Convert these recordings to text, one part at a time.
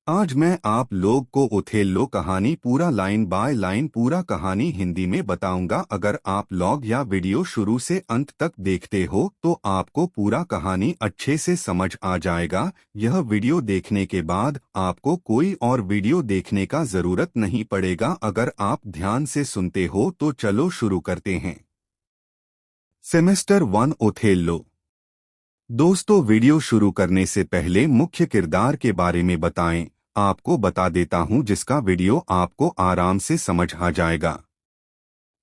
आज मैं आप लोग को ओथेलो कहानी पूरा लाइन बाय लाइन पूरा कहानी हिंदी में बताऊंगा। अगर आप लोग या वीडियो शुरू से अंत तक देखते हो तो आपको पूरा कहानी अच्छे से समझ आ जाएगा। यह वीडियो देखने के बाद आपको कोई और वीडियो देखने का जरूरत नहीं पड़ेगा। अगर आप ध्यान से सुनते हो तो चलो शुरू करते हैं। Semester 1 Othello. दोस्तों, वीडियो शुरू करने से पहले मुख्य किरदार के बारे में बताएं। आपको बता देता हूं जिसका वीडियो आपको आराम से समझ आ जाएगा।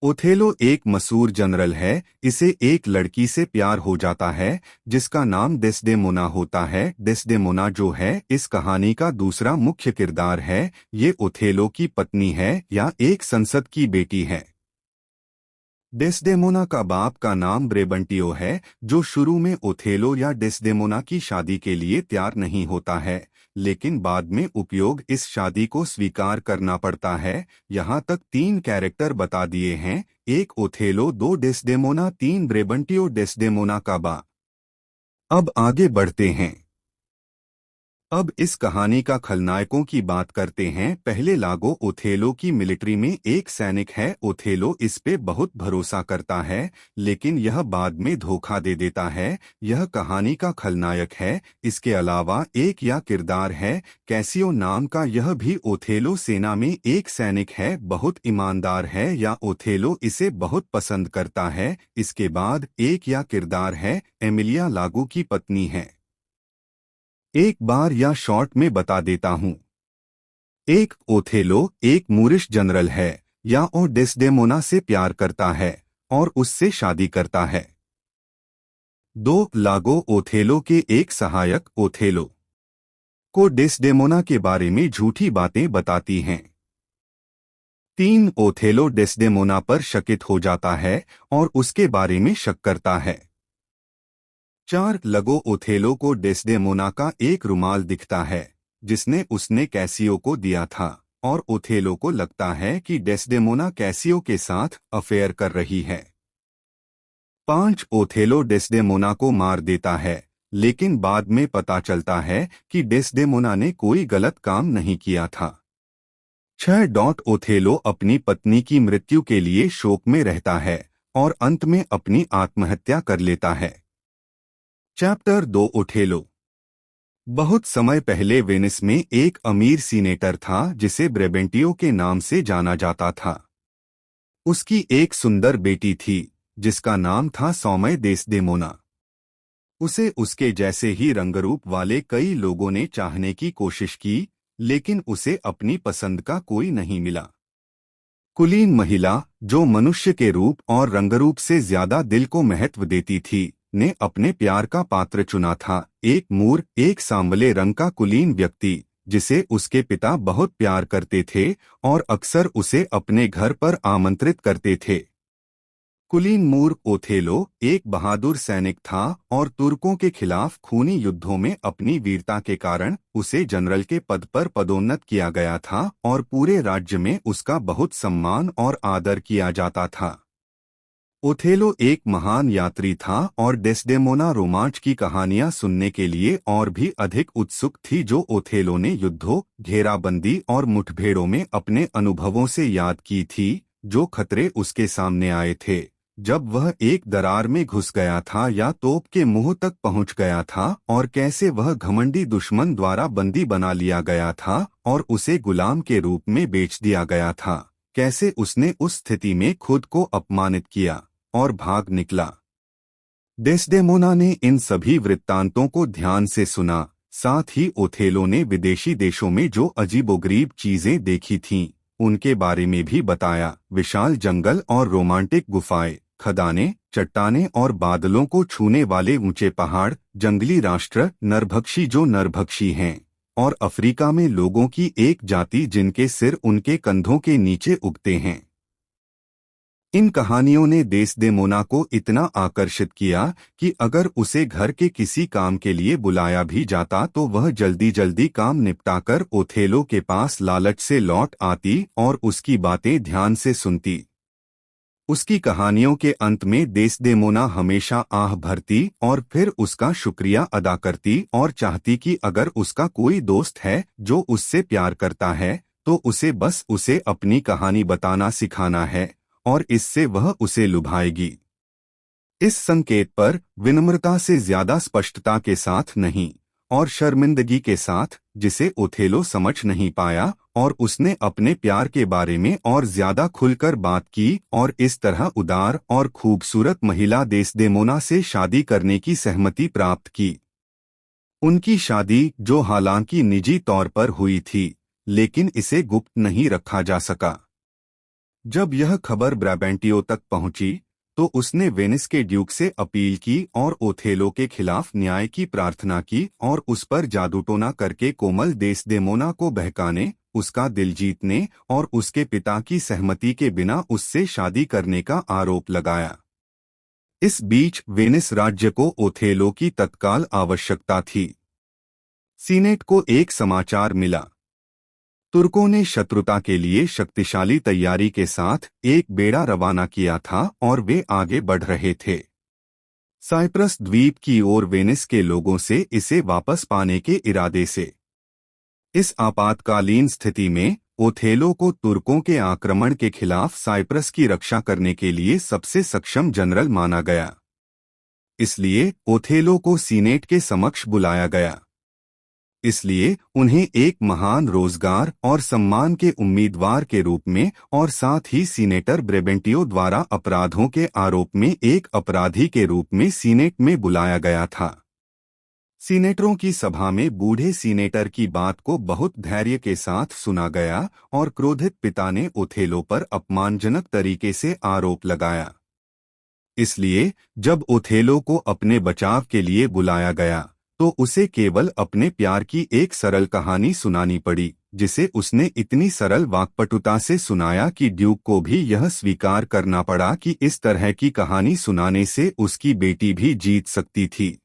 ओथेलो एक मशहूर जनरल है। इसे एक लड़की से प्यार हो जाता है जिसका नाम डेस्डेमोना होता है। डेस्डेमोना जो है इस कहानी का दूसरा मुख्य किरदार है। ये ओथेलो की पत्नी है या एक संसद की बेटी है। डेस्डेमोना का बाप का नाम ब्रेबंटियो है, जो शुरू में ओथेलो या डेस्डेमोना की शादी के लिए तैयार नहीं होता है, लेकिन बाद में उपयोग इस शादी को स्वीकार करना पड़ता है। यहाँ तक 3 कैरेक्टर बता दिए हैं: 1 ओथेलो, 2 डेस्डेमोना, 3 ब्रेबंटियो डेस्डेमोना का बाप। अब आगे बढ़ते हैं। अब इस कहानी का खलनायकों की बात करते हैं। पहले लागो ओथेलो की मिलिट्री में एक सैनिक है। ओथेलो इस पे बहुत भरोसा करता है, लेकिन यह बाद में धोखा दे देता है। यह कहानी का खलनायक है। इसके अलावा एक या किरदार है, कैसियो नाम का। यह भी ओथेलो सेना में एक सैनिक है, बहुत ईमानदार है या ओथेलो इसे बहुत पसंद करता है। इसके बाद एक या किरदार है, एमिलिया लागो की पत्नी है। एक बार या शॉर्ट में बता देता हूं। एक ओथेलो एक मूरिश जनरल है या और डेस्डेमोना से प्यार करता है और उससे शादी करता है। 2 लागो ओथेलो के एक सहायक ओथेलो को डेस्डेमोना के बारे में झूठी बातें बताती हैं। 3 ओथेलो डेस्डेमोना पर शकित हो जाता है और उसके बारे में शक करता है। 4 लगो ओथेलो को डेस्डेमोना का एक रुमाल दिखता है जिसने उसने कैसियो को दिया था, और ओथेलो को लगता है कि डेस्डेमोना कैसियो के साथ अफेयर कर रही है। 5 ओथेलो डेस्डेमोना को मार देता है, लेकिन बाद में पता चलता है कि डेस्डेमोना ने कोई गलत काम नहीं किया था। 6 ओथेलो अपनी पत्नी की मृत्यु के लिए शोक में रहता है और अंत में अपनी आत्महत्या कर लेता है। Chapter 2 Othello. बहुत समय पहले वेनिस में एक अमीर सीनेटर था जिसे ब्रेबेंटियो के नाम से जाना जाता था। उसकी एक सुंदर बेटी थी जिसका नाम था सौम्य डेस्डेमोना। उसे उसके जैसे ही रंगरूप वाले कई लोगों ने चाहने की कोशिश की, लेकिन उसे अपनी पसंद का कोई नहीं मिला। कुलीन महिला, जो मनुष्य के रूप और रंगरूप से ज्यादा दिल को महत्व देती थी, ने अपने प्यार का पात्र चुना था। एक मूर, एक सांवले रंग का कुलीन व्यक्ति जिसे उसके पिता बहुत प्यार करते थे और अक्सर उसे अपने घर पर आमंत्रित करते थे। कुलीन मूर ओथेलो एक बहादुर सैनिक था और तुर्कों के खिलाफ खूनी युद्धों में अपनी वीरता के कारण उसे जनरल के पद पर पदोन्नत किया गया था और पूरे राज्य में उसका बहुत सम्मान और आदर किया जाता था। ओथेलो एक महान यात्री था और डेस्डेमोना रोमांच की कहानियां सुनने के लिए और भी अधिक उत्सुक थी, जो ओथेलो ने युद्धों, घेराबंदी और मुठभेड़ों में अपने अनुभवों से याद की थी, जो खतरे उसके सामने आए थे जब वह एक दरार में घुस गया था या तोप के मुंह तक पहुंच गया था, और कैसे वह घमंडी दुश्मन द्वारा बंदी बना लिया गया था और उसे गुलाम के रूप में बेच दिया गया था। कैसे उसने उस स्थिति में खुद को अपमानित किया और भाग निकला। डेस्डेमोना ने इन सभी वृत्तांतों को ध्यान से सुना। साथ ही ओथेलो ने विदेशी देशों में जो अजीबोगरीब चीजें देखी थीं, उनके बारे में भी बताया। विशाल जंगल और रोमांटिक गुफाएं, खदानें, चट्टानें और बादलों को छूने वाले ऊंचे पहाड़, जंगली राष्ट्र, नरभक्षी जो नरभक्षी हैं, और अफ्रीका में लोगों की एक जाति जिनके सिर उनके कंधों के नीचे उगते हैं। इन कहानियों ने डेस्डेमोना को इतना आकर्षित किया कि अगर उसे घर के किसी काम के लिए बुलाया भी जाता तो वह जल्दी जल्दी काम निपटाकर ओथेलो के पास लालच से लौट आती और उसकी बातें ध्यान से सुनती। उसकी कहानियों के अंत में डेस्डेमोना हमेशा आह भरती और फिर उसका शुक्रिया अदा करती और चाहती कि अगर उसका कोई दोस्त है जो उससे प्यार करता है तो उसे बस उसे अपनी कहानी बताना सिखाना है और इससे वह उसे लुभाएगी। इस संकेत पर विनम्रता से ज्यादा स्पष्टता के साथ नहीं और शर्मिंदगी के साथ, जिसे ओथेलो समझ नहीं पाया, और उसने अपने प्यार के बारे में और ज्यादा खुलकर बात की और इस तरह उदार और खूबसूरत महिला डेस्डेमोना से शादी करने की सहमति प्राप्त की। उनकी शादी, जो हालांकि निजी तौर पर हुई थी, लेकिन इसे गुप्त नहीं रखा जा सका। जब यह खबर ब्राबेंटियो तक पहुंची तो उसने वेनिस के ड्यूक से अपील की और ओथेलो के खिलाफ न्याय की प्रार्थना की और उस पर जादूटोना करके कोमल डेस्डेमोना को बहकाने, उसका दिल जीतने और उसके पिता की सहमति के बिना उससे शादी करने का आरोप लगाया। इस बीच वेनिस राज्य को ओथेलो की तत्काल आवश्यकता थी। सीनेट को एक समाचार मिला। तुर्कों ने शत्रुता के लिए शक्तिशाली तैयारी के साथ एक बेड़ा रवाना किया था और वे आगे बढ़ रहे थे, साइप्रस द्वीप की ओर, वेनिस के लोगों से इसे वापस पाने के इरादे से। इस आपातकालीन स्थिति में ओथेलो को तुर्कों के आक्रमण के खिलाफ साइप्रस की रक्षा करने के लिए सबसे सक्षम जनरल माना गया। इसलिए ओथेलो को सीनेट के समक्ष बुलाया गया। इसलिए उन्हें एक महान रोजगार और सम्मान के उम्मीदवार के रूप में और साथ ही सीनेटर ब्रेबेंटियो द्वारा अपराधों के आरोप में एक अपराधी के रूप में सीनेट में बुलाया गया था। सीनेटरों की सभा में बूढ़े सीनेटर की बात को बहुत धैर्य के साथ सुना गया और क्रोधित पिता ने ओथेलो पर अपमानजनक तरीके से आरोप लगाया। इसलिए जब ओथेलो को अपने बचाव के लिए बुलाया गया तो उसे केवल अपने प्यार की एक सरल कहानी सुनानी पड़ी, जिसे उसने इतनी सरल वाक्पटुता से सुनाया कि ड्यूक को भी यह स्वीकार करना पड़ा कि इस तरह की कहानी सुनाने से उसकी बेटी भी जीत सकती थी।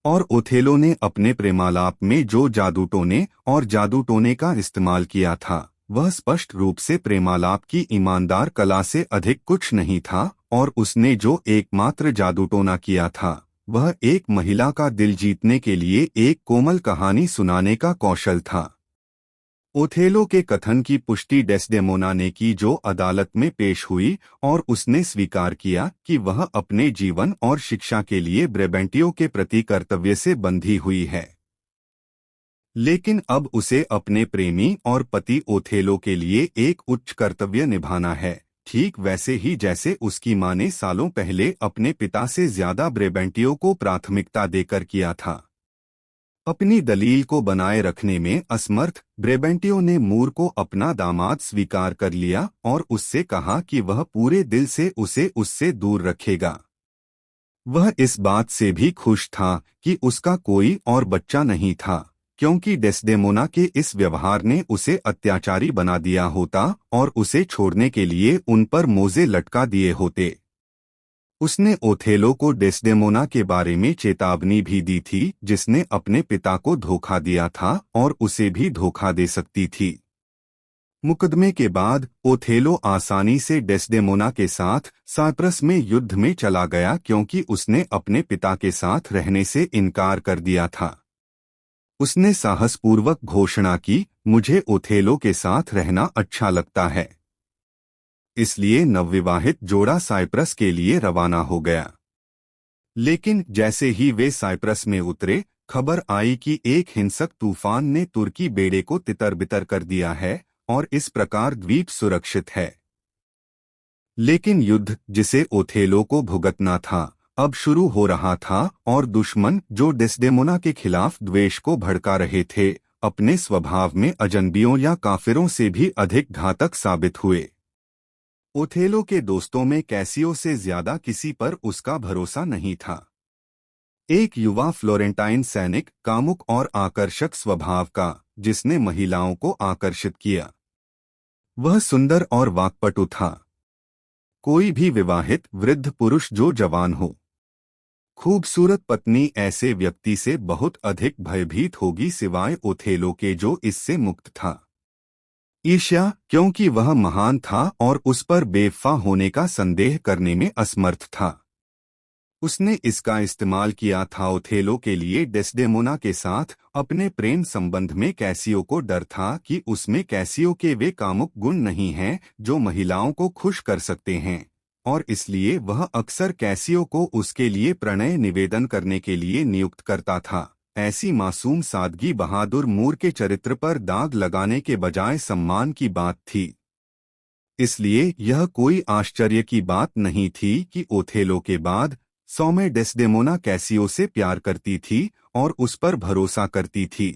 और ओथेलो ने अपने प्रेमालाप में जो जादूटोने और जादूटोने का इस्तेमाल किया था, वह स्पष्ट रूप से प्रेमालाप की ईमानदार कला से अधिक कुछ नहीं था, और उसने जो एकमात्र जादूटोना किया था वह एक महिला का दिल जीतने के लिए एक कोमल कहानी सुनाने का कौशल था। ओथेलो के कथन की पुष्टि डेस्डेमोना ने की, जो अदालत में पेश हुई, और उसने स्वीकार किया कि वह अपने जीवन और शिक्षा के लिए ब्रेबेंटियो के प्रति कर्तव्य से बंधी हुई है। लेकिन अब उसे अपने प्रेमी और पति ओथेलो के लिए एक उच्च कर्तव्य निभाना है, ठीक वैसे ही जैसे उसकी मां ने सालों पहले अपने पिता से ज्यादा ब्रेबेंटियो को प्राथमिकता देकर किया था। अपनी दलील को बनाए रखने में असमर्थ ब्रेबेंटियो ने मूर को अपना दामाद स्वीकार कर लिया और उससे कहा कि वह पूरे दिल से उसे उससे दूर रखेगा। वह इस बात से भी खुश था कि उसका कोई और बच्चा नहीं था, क्योंकि डेस्डेमोना के इस व्यवहार ने उसे अत्याचारी बना दिया होता और उसे छोड़ने के लिए उन पर मोजे लटका दिए होते। उसने ओथेलो को डेस्डेमोना के बारे में चेतावनी भी दी थी, जिसने अपने पिता को धोखा दिया था और उसे भी धोखा दे सकती थी। मुकदमे के बाद ओथेलो आसानी से डेस्डेमोना के साथ साइप्रस में युद्ध में चला गया, क्योंकि उसने अपने पिता के साथ रहने से इनकार कर दिया था। उसने साहसपूर्वक घोषणा की, मुझे ओथेलो के साथ रहना अच्छा लगता है। इसलिए नवविवाहित जोड़ा साइप्रस के लिए रवाना हो गया। लेकिन जैसे ही वे साइप्रस में उतरे, खबर आई कि एक हिंसक तूफान ने तुर्की बेड़े को तितर-बितर कर दिया है और इस प्रकार द्वीप सुरक्षित है। लेकिन युद्ध, जिसे ओथेलो को भुगतना था, अब शुरू हो रहा था और दुश्मन, जो डेस्डेमोना के खिलाफ द्वेष को भड़का रहे थे, अपने स्वभाव में अजनबियों या काफिरों से भी अधिक घातक साबित हुए। ओथेलो के दोस्तों में कैसियो से ज्यादा किसी पर उसका भरोसा नहीं था। एक युवा फ्लोरेंटाइन सैनिक, कामुक और आकर्षक स्वभाव का, जिसने महिलाओं को आकर्षित किया। वह सुंदर और वाक्पटु था। कोई भी विवाहित वृद्ध पुरुष जो जवान हो, खूबसूरत पत्नी ऐसे व्यक्ति से बहुत अधिक भयभीत होगी, सिवाय ओथेलो के जो इससे मुक्त था। ईर्ष्या, क्योंकि वह महान था और उस पर बेवफा होने का संदेह करने में असमर्थ था। उसने इसका इस्तेमाल किया था ओथेलो के लिए डेस्डेमोना के साथ अपने प्रेम संबंध में। कैसियो को डर था कि उसमें कैसियो के वे कामुक गुण नहीं हैं जो महिलाओं को खुश कर सकते हैं, और इसलिए वह अक्सर कैसियो को उसके लिए प्रणय निवेदन करने के लिए नियुक्त करता था। ऐसी मासूम सादगी बहादुर मूर के चरित्र पर दाग लगाने के बजाय सम्मान की बात थी। इसलिए यह कोई आश्चर्य की बात नहीं थी कि ओथेलो के बाद सौम्य डेस्डेमोना कैसियो से प्यार करती थी और उस पर भरोसा करती थी।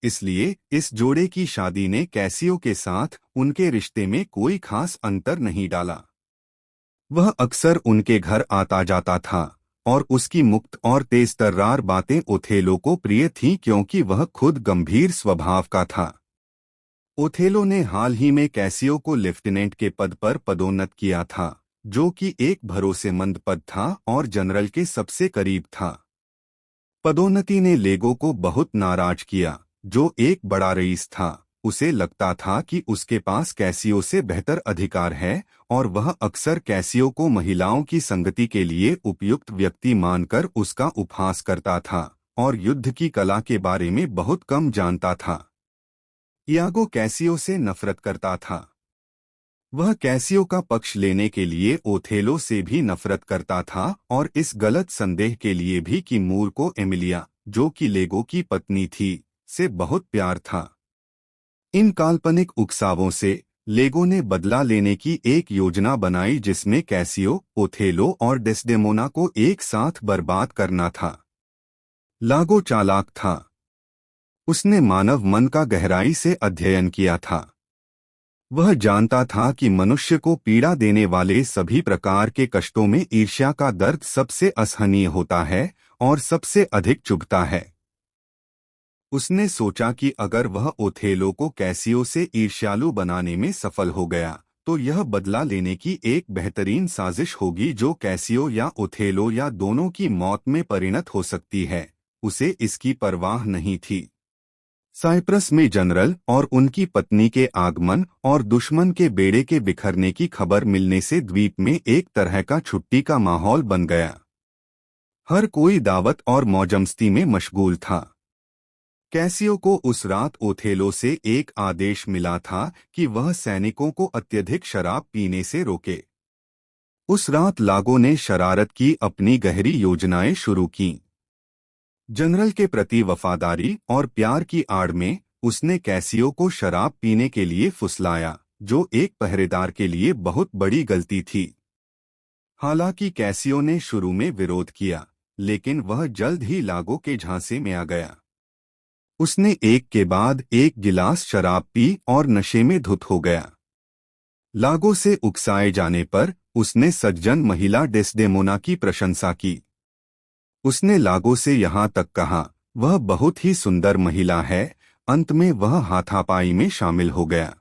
इसलिए इस जोड़े की शादी ने कैसियो के साथ उनके रिश्ते में कोई खास अंतर नहीं डाला। वह अक्सर उनके घर आता जाता था और उसकी मुक्त और तेज तर्रार बातें ओथेलो को प्रिय थीं क्योंकि वह खुद गंभीर स्वभाव का था। ओथेलो ने हाल ही में कैसियो को लेफ्टिनेंट के पद पर पदोन्नत किया था, जो कि एक भरोसेमंद पद था और जनरल के सबसे करीब था। पदोन्नति ने लेगो को बहुत नाराज किया, जो एक बड़ा रईस था। उसे लगता था कि उसके पास कैसियो से बेहतर अधिकार है और वह अक्सर कैसियो को महिलाओं की संगति के लिए उपयुक्त व्यक्ति मानकर उसका उपहास करता था और युद्ध की कला के बारे में बहुत कम जानता था। इयागो कैसियो से नफरत करता था। वह कैसियो का पक्ष लेने के लिए ओथेलो से भी नफरत करता था और इस गलत संदेह के लिए भी कि मूर को एमिलिया, जो कि लेगो की पत्नी थी, से बहुत प्यार था। इन काल्पनिक उकसावों से लेगो ने बदला लेने की एक योजना बनाई जिसमें कैसियो, ओथेलो और डेस्डेमोना को एक साथ बर्बाद करना था। लागो चालाक था। उसने मानव मन का गहराई से अध्ययन किया था। वह जानता था कि मनुष्य को पीड़ा देने वाले सभी प्रकार के कष्टों में ईर्ष्या का दर्द सबसे असहनीय होता है और सबसे अधिक चुभता है। उसने सोचा कि अगर वह ओथेलो को कैसियो से ईर्ष्यालु बनाने में सफल हो गया तो यह बदला लेने की एक बेहतरीन साजिश होगी जो कैसियो या ओथेलो या दोनों की मौत में परिणत हो सकती है। उसे इसकी परवाह नहीं थी। साइप्रस में जनरल और उनकी पत्नी के आगमन और दुश्मन के बेड़े के बिखरने की खबर मिलने से द्वीप में एक तरह का छुट्टी का माहौल बन गया। हर कोई दावत और मौजमस्ती में मशगूल था। कैसियो को उस रात ओथेलो से एक आदेश मिला था कि वह सैनिकों को अत्यधिक शराब पीने से रोके। उस रात लागो ने शरारत की अपनी गहरी योजनाएं शुरू कीं। जनरल के प्रति वफादारी और प्यार की आड़ में उसने कैसियो को शराब पीने के लिए फुसलाया, जो एक पहरेदार के लिए बहुत बड़ी गलती थी। हालांकि कैसियो ने शुरू में विरोध किया, लेकिन वह जल्द ही लागो के झांसे में आ गया। उसने एक के बाद एक गिलास शराब पी और नशे में धुत हो गया। लागो से उकसाए जाने पर उसने सज्जन महिला डेस्डेमोना की प्रशंसा की। उसने लागो से यहाँ तक कहा, वह बहुत ही सुंदर महिला है। अंत में वह हाथापाई में शामिल हो गया।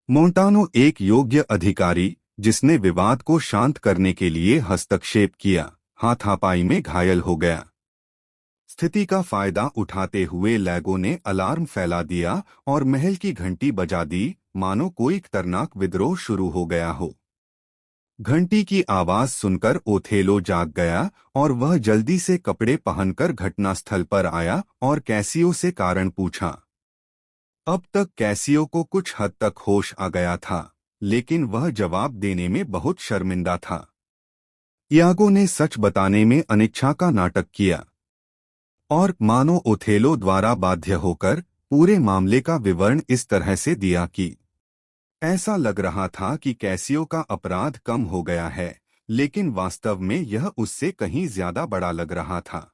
मोंटानो एक योग्य अधिकारी, जिसने विवाद को शांत करने के लिए हस्तक्षेप किया, हाथापाई में घायल हो गया। स्थिति का फायदा उठाते हुए लैगो ने अलार्म फैला दिया और महल की घंटी बजा दी, मानो कोई खतरनाक विद्रोह शुरू हो गया हो। घंटी की आवाज सुनकर ओथेलो जाग गया और वह जल्दी से कपड़े पहनकर घटनास्थल पर आया और कैसियो से कारण पूछा। अब तक कैसियो को कुछ हद तक होश आ गया था, लेकिन वह जवाब देने में बहुत शर्मिंदा था। इयागो ने सच बताने में अनिच्छा का नाटक किया और मानो ओथेलो द्वारा बाध्य होकर पूरे मामले का विवरण इस तरह से दिया कि ऐसा लग रहा था कि कैसियो का अपराध कम हो गया है, लेकिन वास्तव में यह उससे कहीं ज्यादा बड़ा लग रहा था।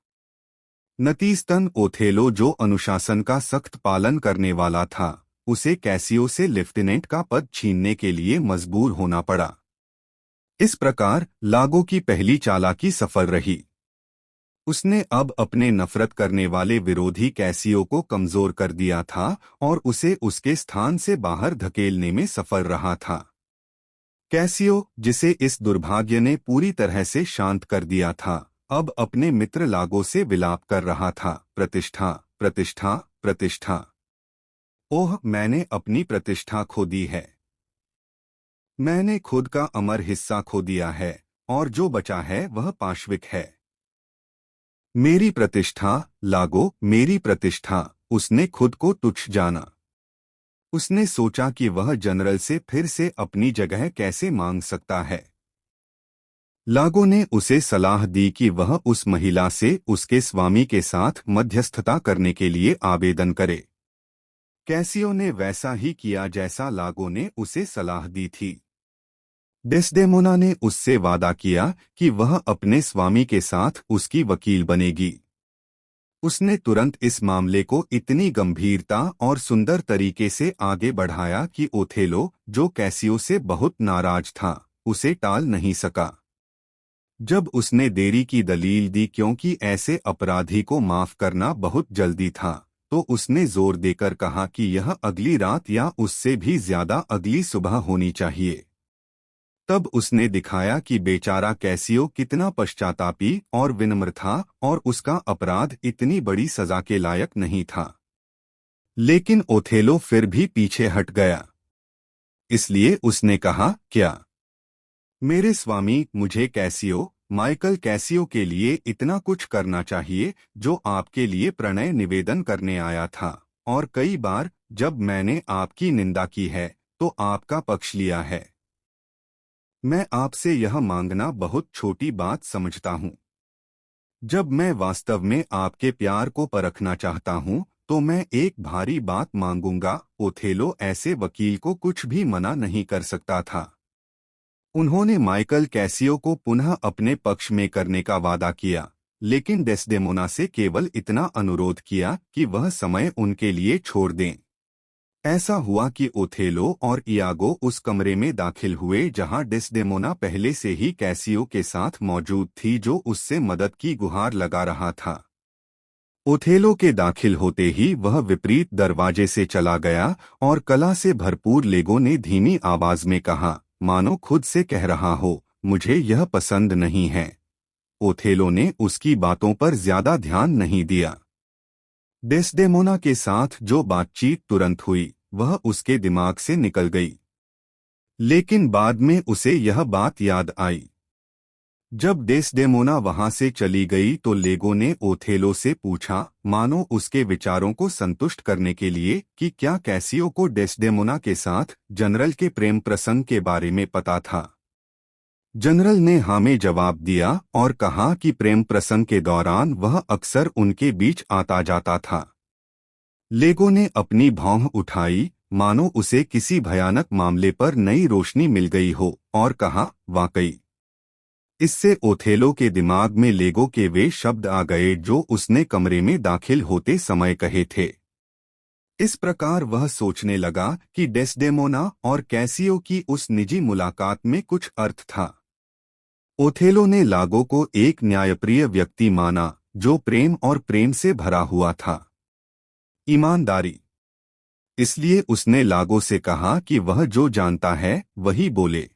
नतीजतन ओथेलो, जो अनुशासन का सख्त पालन करने वाला था, उसे कैसियो से लेफ्टिनेंट का पद छीनने के लिए मजबूर होना पड़ा। इस प्रकार लागो की पहली चालाकी सफल रही। उसने अब अपने नफरत करने वाले विरोधी कैसियो को कमजोर कर दिया था और उसे उसके स्थान से बाहर धकेलने में सफल रहा था। कैसियो, जिसे इस दुर्भाग्य ने पूरी तरह से शांत कर दिया था, अब अपने मित्र लागो से विलाप कर रहा था, प्रतिष्ठा, प्रतिष्ठा, प्रतिष्ठा। ओह, मैंने अपनी प्रतिष्ठा खो दी है। मैंने खुद का अमर हिस्सा खो दिया है, और जो बचा है वह पाश्विक है। मेरी प्रतिष्ठा, लागो, मेरी प्रतिष्ठा। उसने खुद को तुच्छ जाना। उसने सोचा कि वह जनरल से फिर से अपनी जगह कैसे मांग सकता है। लागो ने उसे सलाह दी कि वह उस महिला से उसके स्वामी के साथ मध्यस्थता करने के लिए आवेदन करे। कैसियो ने वैसा ही किया जैसा लागो ने उसे सलाह दी थी। डेस्डेमोना ने उससे वादा किया कि वह अपने स्वामी के साथ उसकी वकील बनेगी। उसने तुरंत इस मामले को इतनी गंभीरता और सुंदर तरीके से आगे बढ़ाया कि ओथेलो, जो कैसियो से बहुत नाराज था, उसे टाल नहीं सका। जब उसने देरी की दलील दी क्योंकि ऐसे अपराधी को माफ करना बहुत जल्दी था, तो उसने जोर देकर कहा कि यह अगली रात या उससे भी ज्यादा अगली सुबह होनी चाहिए। तब उसने दिखाया कि बेचारा कैसियो कितना पश्चातापी और विनम्र था और उसका अपराध इतनी बड़ी सजा के लायक नहीं था। लेकिन ओथेलो फिर भी पीछे हट गया। इसलिए उसने कहा, क्या मेरे स्वामी, मुझे कैसियो, माइकल कैसियो के लिए इतना कुछ करना चाहिए जो आपके लिए प्रणय निवेदन करने आया था, और कई बार जब मैंने आपकी निंदा की है तो आपका पक्ष लिया है। मैं आपसे यह मांगना बहुत छोटी बात समझता हूँ। जब मैं वास्तव में आपके प्यार को परखना चाहता हूँ तो मैं एक भारी बात मांगूंगा। ओथेलो ऐसे वकील को कुछ भी मना नहीं कर सकता था। उन्होंने माइकल कैसियो को पुनः अपने पक्ष में करने का वादा किया, लेकिन डेस्डेमोना से केवल इतना अनुरोध किया कि वह समय उनके लिए छोड़ दें। ऐसा हुआ कि ओथेलो और इयागो उस कमरे में दाखिल हुए जहां डेस्डेमोना पहले से ही कैसियो के साथ मौजूद थी, जो उससे मदद की गुहार लगा रहा था। ओथेलो के दाखिल होते ही वह विपरीत दरवाजे से चला गया और कला से भरपूर लेगो ने धीमी आवाज में कहा, मानो खुद से कह रहा हो, मुझे यह पसंद नहीं है। ओथेलो ने उसकी बातों पर ज्यादा ध्यान नहीं दिया। डेस्डेमोना के साथ जो बातचीत तुरंत हुई वह उसके दिमाग से निकल गई। लेकिन बाद में उसे यह बात याद आई। जब डेस्डेमोना वहां से चली गई तो लेगो ने ओथेलो से पूछा, मानो उसके विचारों को संतुष्ट करने के लिए, कि क्या कैसियो को डेस्डेमोना के साथ जनरल के प्रेम प्रसंग के बारे में पता था। जनरल ने हाँ में जवाब दिया और कहा कि प्रेम प्रसंग के दौरान वह अक्सर उनके बीच आता जाता था। लेगो ने अपनी भौं उठाई, मानो उसे किसी भयानक मामले पर नई रोशनी मिल गई हो, और कहा, वाकई। इससे ओथेलो के दिमाग में लेगो के वे शब्द आ गए जो उसने कमरे में दाखिल होते समय कहे थे। इस प्रकार वह सोचने लगा कि डेस्डेमोना और कैसियो की उस निजी मुलाकात में कुछ अर्थ था। ओथेलो ने लागो को एक न्यायप्रिय व्यक्ति माना जो प्रेम और प्रेम से भरा हुआ था। ईमानदारी। इसलिए उसने लागो से कहा कि वह जो जानता है वही बोले।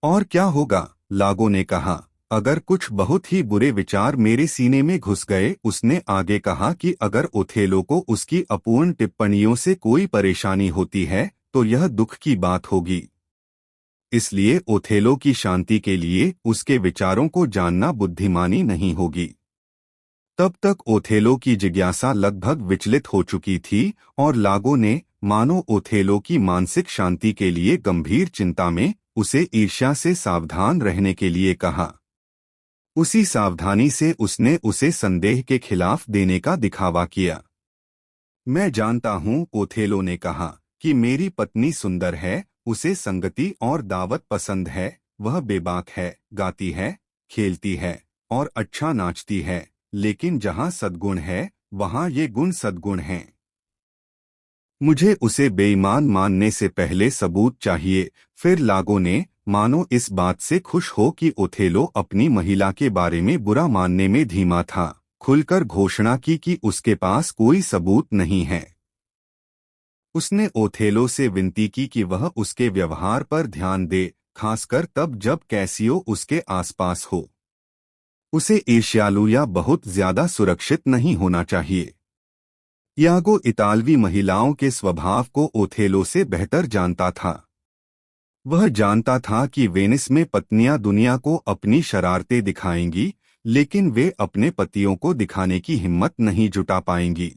और क्या होगा, लागो ने कहा, अगर कुछ बहुत ही बुरे विचार मेरे सीने में घुस गए। उसने आगे कहा कि अगर ओथेलो को उसकी अपूर्ण टिप्पणियों से कोई परेशानी होती है तो यह दुख की बात होगी। इसलिए ओथेलो की शांति के लिए उसके विचारों को जानना बुद्धिमानी नहीं होगी। तब तक ओथेलो की जिज्ञासा लगभग विचलित हो चुकी थी और लागो ने, मानो ओथेलो की मानसिक शांति के लिए गंभीर चिंता में, उसे ईर्ष्या से सावधान रहने के लिए कहा। उसी सावधानी से उसने उसे संदेह के खिलाफ देने का दिखावा किया। मैं जानता हूँ, ओथेलो ने कहा, कि मेरी पत्नी सुंदर है, उसे संगति और दावत पसंद है, वह बेबाक है, गाती है, खेलती है और अच्छा नाचती है, लेकिन जहाँ सद्गुण है वहाँ ये गुण सद्गुण हैं। मुझे उसे बेईमान मानने से पहले सबूत चाहिए। फिर लागो ने, मानो इस बात से खुश हो कि ओथेलो अपनी महिला के बारे में बुरा मानने में धीमा था, खुलकर घोषणा की कि उसके पास कोई सबूत नहीं है। उसने ओथेलो से विनती की कि वह उसके व्यवहार पर ध्यान दे, खासकर तब जब कैसियो उसके आसपास हो। उसे ईर्ष्यालु या बहुत ज्यादा सुरक्षित नहीं होना चाहिए। यागो इतालवी महिलाओं के स्वभाव को ओथेलो से बेहतर जानता था। वह जानता था कि वेनिस में पत्नियां दुनिया को अपनी शरारतें दिखाएंगी, लेकिन वे अपने पतियों को दिखाने की हिम्मत नहीं जुटा पाएंगी।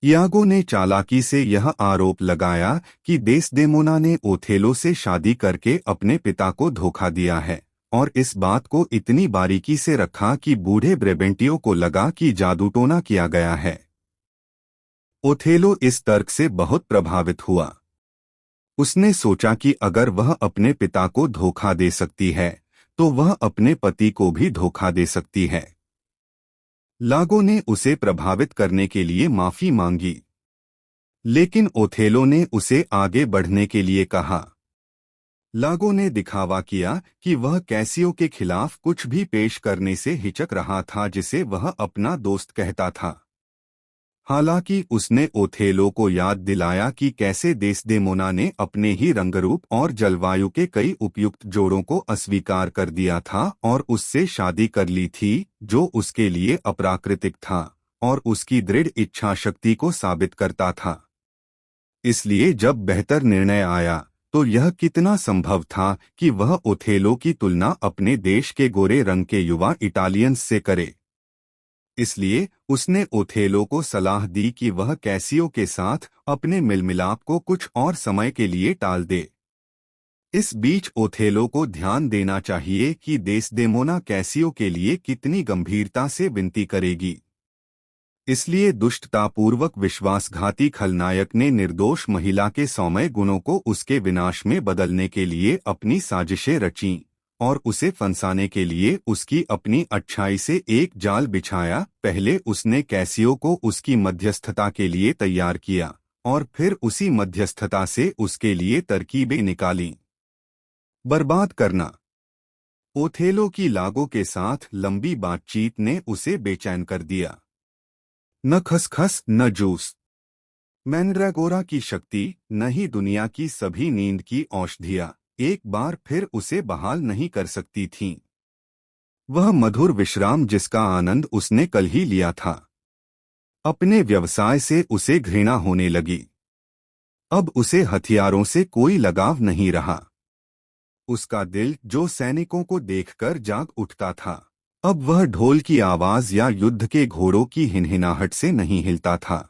यागो ने चालाकी से यह आरोप लगाया कि देस्देमोना ने ओथेलो से शादी करके अपने पिता को धोखा दिया है, और इस बात को इतनी बारीकी से रखा कि बूढ़े ब्रेबेंटियो को लगा कि जादूटोना किया गया है। ओथेलो इस तर्क से बहुत प्रभावित हुआ। उसने सोचा कि अगर वह अपने पिता को धोखा दे सकती है, तो वह अपने पति को भी धोखा दे सकती है। लागो ने उसे प्रभावित करने के लिए माफी मांगी, लेकिन ओथेलो ने उसे आगे बढ़ने के लिए कहा। लागो ने दिखावा किया कि वह कैसियो के खिलाफ कुछ भी पेश करने से हिचक रहा था जिसे वह अपना दोस्त कहता था। हालांकि उसने ओथेलो को याद दिलाया कि कैसे देस्देमोना ने अपने ही रंगरूप और जलवायु के कई उपयुक्त जोड़ों को अस्वीकार कर दिया था और उससे शादी कर ली थी, जो उसके लिए अप्राकृतिक था और उसकी दृढ़ इच्छा शक्ति को साबित करता था। इसलिए जब बेहतर निर्णय आया, तो यह कितना संभव था कि वह ओथेलो की तुलना अपने देश के गोरे रंग के युवा इटालियंस से करे। इसलिए उसने ओथेलो को सलाह दी कि वह कैसियो के साथ अपने मिलमिलाप को कुछ और समय के लिए टाल दे। इस बीच ओथेलो को ध्यान देना चाहिए कि देस्देमोना कैसियो के लिए कितनी गंभीरता से विनती करेगी। इसलिए दुष्टतापूर्वक विश्वासघाती खलनायक ने निर्दोष महिला के सौम्य गुणों को उसके विनाश में बदलने के लिए अपनी साजिशें रचीं और उसे फंसाने के लिए उसकी अपनी अच्छाई से एक जाल बिछाया। पहले उसने कैसियो को उसकी मध्यस्थता के लिए तैयार किया और फिर उसी मध्यस्थता से उसके लिए तरकीबें निकालीं। बर्बाद करना। ओथेलो की लागो के साथ लंबी बातचीत ने उसे बेचैन कर दिया। न खसखस न जूस, मैंड्रागोरा की शक्ति, न ही दुनिया की सभी नींद की औषधियां एक बार फिर उसे बहाल नहीं कर सकती थीं। वह मधुर विश्राम जिसका आनंद उसने कल ही लिया था, अपने व्यवसाय से उसे घृणा होने लगी। अब उसे हथियारों से कोई लगाव नहीं रहा। उसका दिल जो सैनिकों को देखकर जाग उठता था, अब वह ढोल की आवाज या युद्ध के घोड़ों की हिनहिनाहट से नहीं हिलता था।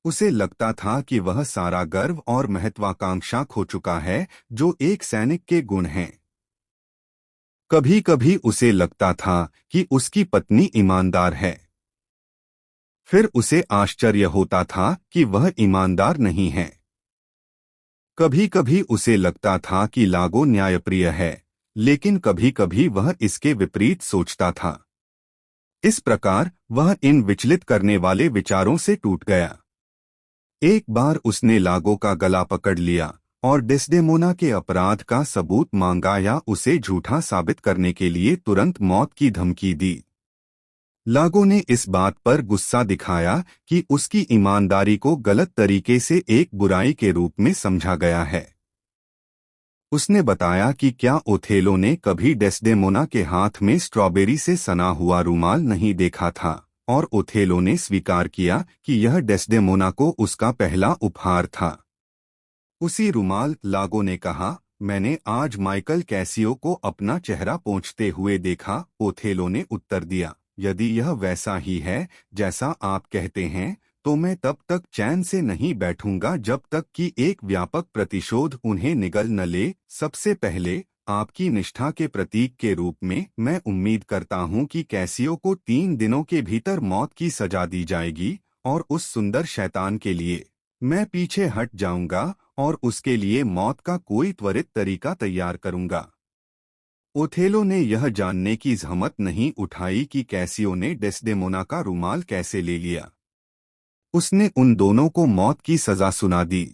उसे लगता था कि वह सारा गर्व और महत्वाकांक्षा खो चुका है जो एक सैनिक के गुण हैं। कभी कभी उसे लगता था कि उसकी पत्नी ईमानदार है, फिर उसे आश्चर्य होता था कि वह ईमानदार नहीं है। कभी कभी उसे लगता था कि लागो न्यायप्रिय है, लेकिन कभी कभी वह इसके विपरीत सोचता था। इस प्रकार वह इन विचलित करने वाले विचारों से टूट गया। एक बार उसने लागो का गला पकड़ लिया और डेस्डेमोना के अपराध का सबूत मांगा या उसे झूठा साबित करने के लिए तुरंत मौत की धमकी दी। लागो ने इस बात पर गुस्सा दिखाया कि उसकी ईमानदारी को गलत तरीके से एक बुराई के रूप में समझा गया है। उसने बताया कि क्या ओथेलो ने कभी डेस्डेमोना के हाथ में स्ट्रॉबेरी से सना हुआ रूमाल नहीं देखा था, और ओथेलो ने स्वीकार किया कि यह डेस्डेमोना को उसका पहला उपहार था। उसी रूमाल, लागो ने कहा, मैंने आज माइकल कैसियो को अपना चेहरा पोंछते हुए देखा। ओथेलो ने उत्तर दिया, यदि यह वैसा ही है जैसा आप कहते हैं, तो मैं तब तक चैन से नहीं बैठूंगा जब तक कि एक व्यापक प्रतिशोध उन्हें निगल न ले। सबसे पहले आपकी निष्ठा के प्रतीक के रूप में मैं उम्मीद करता हूं कि कैसियो को 3 दिनों के भीतर मौत की सजा दी जाएगी, और उस सुंदर शैतान के लिए मैं पीछे हट जाऊंगा और उसके लिए मौत का कोई त्वरित तरीका तैयार करूंगा। ओथेलो ने यह जानने की जहमत नहीं उठाई कि कैसियो ने डेस्डेमोना का रूमाल कैसे ले लिया। उसने उन दोनों को मौत की सजा सुना दी।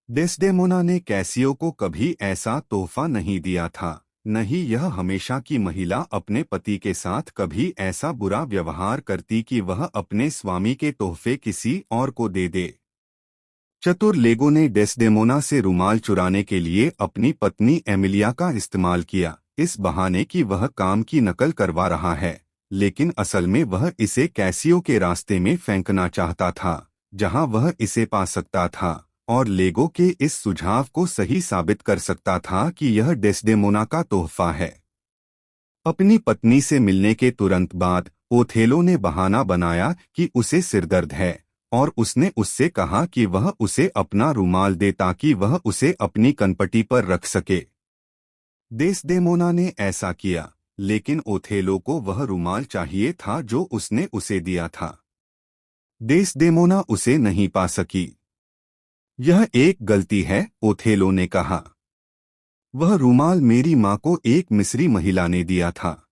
डेस्डेमोना ने कैसियो को कभी ऐसा तोहफा नहीं दिया था, न ही यह हमेशा की महिला अपने पति के साथ कभी ऐसा बुरा व्यवहार करती कि वह अपने स्वामी के तोहफे किसी और को दे दे। चतुर लेगो ने डेस्डेमोना से रूमाल चुराने के लिए अपनी पत्नी एमिलिया का इस्तेमाल किया, इस बहाने कि वह काम की नकल करवा रहा है, लेकिन असल में वह इसे कैसियो के रास्ते में फेंकना चाहता था, जहां वह इसे पा सकता था और लेगो के इस सुझाव को सही साबित कर सकता था कि यह डेस्डेमोना का तोहफा है। अपनी पत्नी से मिलने के तुरंत बाद ओथेलो ने बहाना बनाया कि उसे सिरदर्द है और उसने उससे कहा कि वह उसे अपना रुमाल दे ताकि वह उसे अपनी कनपटी पर रख सके। डेस्डेमोना ने ऐसा किया, लेकिन ओथेलो को वह रुमाल चाहिए था जो उसने उसे दिया था। डेस्डेमोना उसे नहीं पा सकी। यह एक गलती है, ओथेलो ने कहा। वह रुमाल मेरी माँ को एक मिस्री महिला ने दिया था।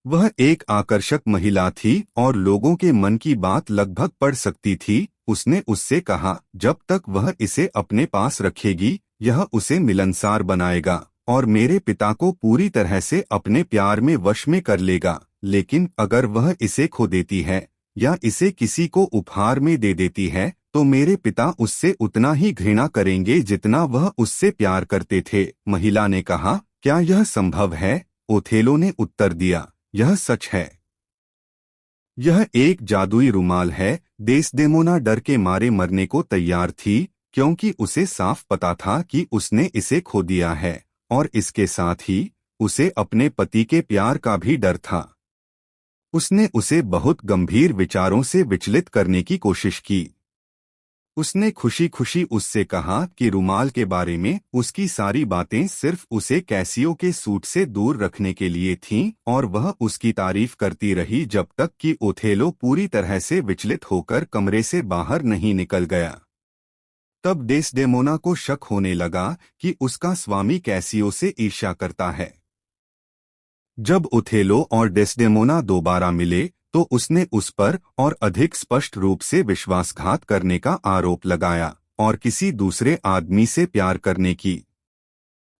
वह एक आकर्षक महिला थी और लोगों के मन की बात लगभग पढ़ सकती थी। उसने उससे कहा, जब तक वह इसे अपने पास रखेगी, यह उसे मिलनसार बनाएगा और मेरे पिता को पूरी तरह से अपने प्यार में वश में कर लेगा। लेकिन अगर वह इसे खो देती है या इसे किसी को उपहार में दे देती है, तो मेरे पिता उससे उतना ही घृणा करेंगे जितना वह उससे प्यार करते थे। महिला ने कहा, क्या यह संभव है? ओथेलो ने उत्तर दिया, यह सच है। यह एक जादुई रुमाल है। डेस्डेमोना डर के मारे मरने को तैयार थी, क्योंकि उसे साफ पता था कि उसने इसे खो दिया है और इसके साथ ही उसे अपने पति के प्यार का भी डर था। उसने उसे बहुत गंभीर विचारों से विचलित करने की कोशिश की। उसने खुशी खुशी उससे कहा कि रुमाल के बारे में उसकी सारी बातें सिर्फ उसे कैसियो के सूट से दूर रखने के लिए थीं और वह उसकी तारीफ करती रही जब तक कि ओथेलो पूरी तरह से विचलित होकर कमरे से बाहर नहीं निकल गया। तब डेस्डेमोना को शक होने लगा कि उसका स्वामी कैसियो से ईर्ष्या करता है। जब ओथेलो और डेस्डेमोना दोबारा मिले तो उसने उस पर और अधिक स्पष्ट रूप से विश्वासघात करने का आरोप लगाया और किसी दूसरे आदमी से प्यार करने की।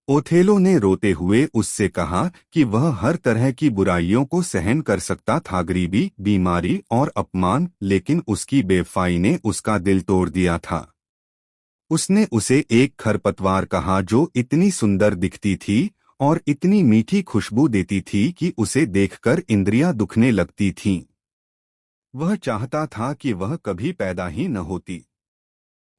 ओथेलो ने रोते हुए उससे कहा कि वह हर तरह की बुराइयों को सहन कर सकता था, गरीबी, बीमारी और अपमान, लेकिन उसकी बेवफाई ने उसका दिल तोड़ दिया था। उसने उसे एक खरपतवार कहा जो इतनी सुंदर दिखती थी और इतनी मीठी खुशबू देती थी कि उसे देखकर इंद्रियां दुखने लगती थीं। वह चाहता था कि वह कभी पैदा ही न होती।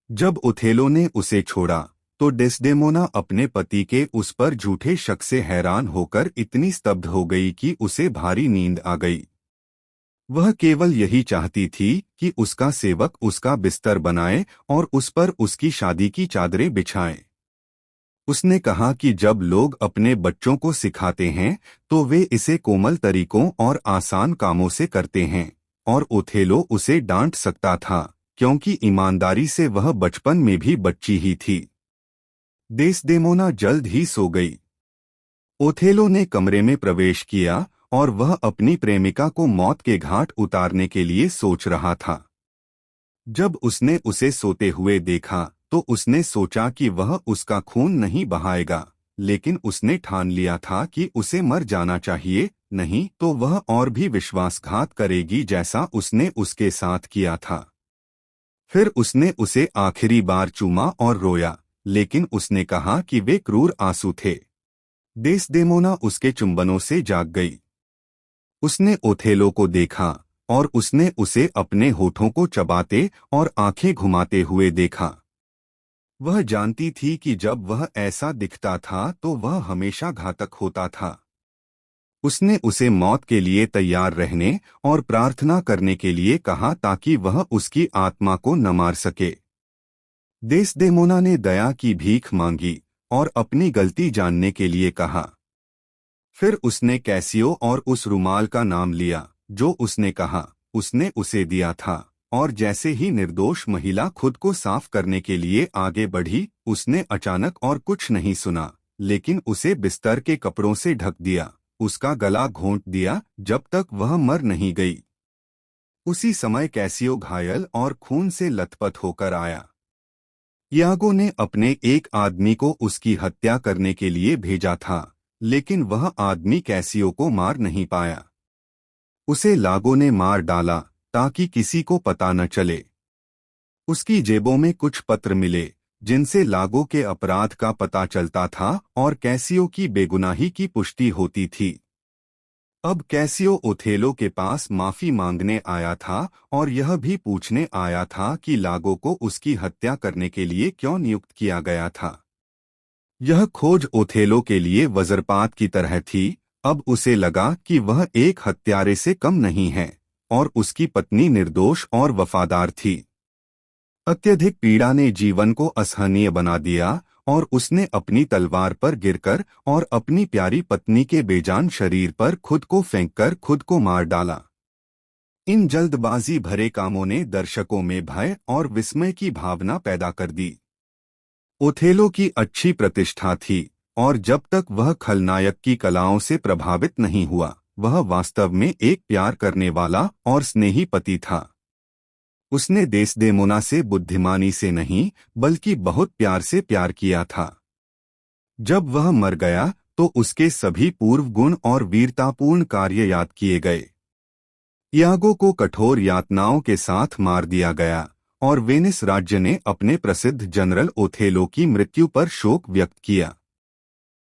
जब ओथेलो ने उसे छोड़ा तो डेस्डेमोना अपने पति के उस पर झूठे शक से हैरान होकर इतनी स्तब्ध हो गई कि उसे भारी नींद आ गई। वह केवल यही चाहती थी कि उसका सेवक उसका बिस्तर बनाए और उस पर उसकी शादी की चादरें बिछाए। उसने कहा कि जब लोग अपने बच्चों को सिखाते हैं तो वे इसे कोमल तरीकों और आसान कामों से करते हैं, और ओथेलो उसे डांट सकता था क्योंकि ईमानदारी से वह बचपन में भी बच्ची ही थी। डेस्डेमोना जल्द ही सो गई। ओथेलो ने कमरे में प्रवेश किया और वह अपनी प्रेमिका को मौत के घाट उतारने के लिए सोच रहा था। जब उसने उसे सोते हुए देखा तो उसने सोचा कि वह उसका खून नहीं बहाएगा, लेकिन उसने ठान लिया था कि उसे मर जाना चाहिए, नहीं तो वह और भी विश्वासघात करेगी जैसा उसने उसके साथ किया था। फिर उसने उसे आखिरी बार चूमा और रोया, लेकिन उसने कहा कि वे क्रूर आंसू थे। डेस्डेमोना उसके चुंबनों से जाग गई। उसने ओथेलो को देखा और उसने उसे अपने होठों को चबाते और आंखें घुमाते हुए देखा। वह जानती थी कि जब वह ऐसा दिखता था तो वह हमेशा घातक होता था। उसने उसे मौत के लिए तैयार रहने और प्रार्थना करने के लिए कहा ताकि वह उसकी आत्मा को न मार सके। डेस्डेमोना ने दया की भीख मांगी और अपनी गलती जानने के लिए कहा। फिर उसने कैसियो और उस रुमाल का नाम लिया जो उसने कहा उसने उसे दिया था, और जैसे ही निर्दोष महिला खुद को साफ करने के लिए आगे बढ़ी, उसने अचानक और कुछ नहीं सुना, लेकिन उसे बिस्तर के कपड़ों से ढक दिया, उसका गला घोंट दिया जब तक वह मर नहीं गई। उसी समय कैसियो घायल और खून से लथपथ होकर आया। यागो ने अपने एक आदमी को उसकी हत्या करने के लिए भेजा था, लेकिन वह आदमी कैसियो को मार नहीं पाया। उसे लागो ने मार डाला ताकि किसी को पता न चले। उसकी जेबों में कुछ पत्र मिले जिनसे लागो के अपराध का पता चलता था और कैसियो की बेगुनाही की पुष्टि होती थी। अब कैसियो ओथेलो के पास माफी मांगने आया था और यह भी पूछने आया था कि लागो को उसकी हत्या करने के लिए क्यों नियुक्त किया गया था। यह खोज ओथेलो के लिए वज्रपात की तरह थी। अब उसे लगा कि वह एक हत्यारे से कम नहीं है और उसकी पत्नी निर्दोष और वफादार थी। अत्यधिक पीड़ा ने जीवन को असहनीय बना दिया और उसने अपनी तलवार पर गिरकर और अपनी प्यारी पत्नी के बेजान शरीर पर खुद को फेंककर खुद को मार डाला। इन जल्दबाजी भरे कामों ने दर्शकों में भय और विस्मय की भावना पैदा कर दी। ओथेलो की अच्छी प्रतिष्ठा थी और जब तक वह खलनायक की कलाओं से प्रभावित नहीं हुआ, वह वास्तव में एक प्यार करने वाला और स्नेही पति था। उसने देस्देमोना से बुद्धिमानी से नहीं बल्कि बहुत प्यार से प्यार किया था। जब वह मर गया तो उसके सभी पूर्व गुण और वीरतापूर्ण कार्य याद किए गए। यागो को कठोर यातनाओं के साथ मार दिया गया और वेनिस राज्य ने अपने प्रसिद्ध जनरल ओथेलो की मृत्यु पर शोक व्यक्त किया।